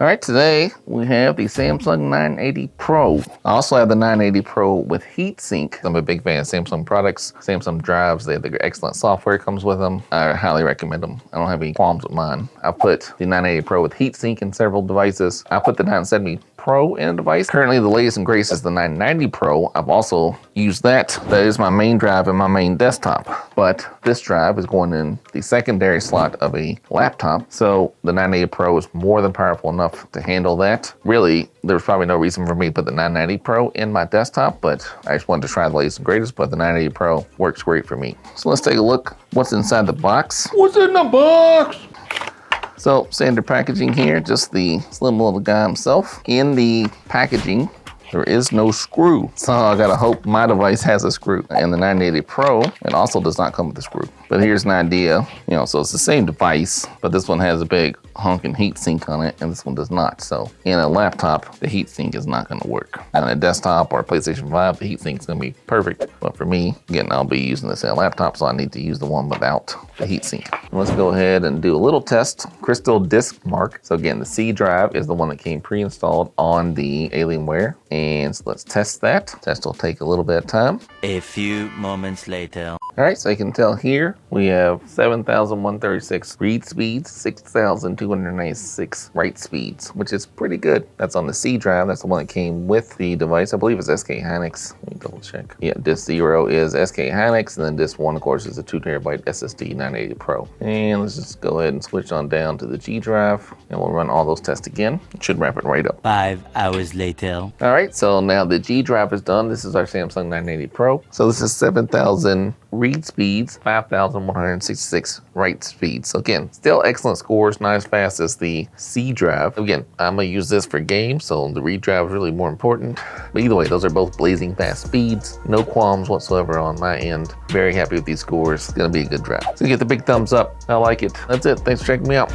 All right, today we have the Samsung 980 Pro. I also have the 980 Pro with Heatsink. I'm a big fan of Samsung products, Samsung drives. They have the excellent software comes with them. I highly recommend them. I don't have any qualms with mine. I've put the 980 Pro with Heatsink in several devices. I put the 970 Pro in a device. Currently, the latest and greatest is the 990 Pro. I've also used that. That is my main drive and my main desktop. But this drive is going in the secondary slot of a laptop. So the 980 Pro is more than powerful enough to handle that. Really, there's probably no reason for me to put the 990 Pro in my desktop, but I just wanted to try the latest and greatest, but the 980 Pro works great for me. So let's take a look what's inside the box. What's in the box? So standard packaging here, just the slim little guy himself. In the packaging, there is no screw. So I gotta hope my device has a screw. And the 980 Pro, it also does not come with a screw. But here's an idea, so it's the same device, but this one has a big honking heatsink on it, and this one does not. So in a laptop, the heatsink is not gonna work. On a desktop or a PlayStation 5, the heatsink is gonna be perfect. But for me, again, I'll be using this in a laptop, so I need to use the one without the heatsink. Let's go ahead and do a little test. Crystal disk mark. So again, the C drive is the one that came pre-installed on the Alienware. And so let's test that. Test will take a little bit of time. A few moments later. All right, so you can tell here we have 7,136 read speeds, 6,296 write speeds, which is pretty good. That's on the C drive. That's the one that came with the device. I believe it's SK Hynix. Let me double check. Yeah, disk 0 is SK Hynix, and then disk 1, of course, is a 2TB SSD 980 Pro. And let's just go ahead and switch on down to the G drive, and we'll run all those tests again. It should wrap it right up. 5 hours later. All right, so now the G drive is done. This is our Samsung 980 Pro. So this is 7,000 read speeds, 5,166 write speeds. So again, still excellent scores, not as fast as the C drive. Again, I'm gonna use this for games, so the read drive is really more important. But either way, those are both blazing fast speeds. No qualms whatsoever on my end. Very happy with these scores. It's gonna be a good drive. So get the big thumbs up. I like it. That's it. Thanks for checking me out.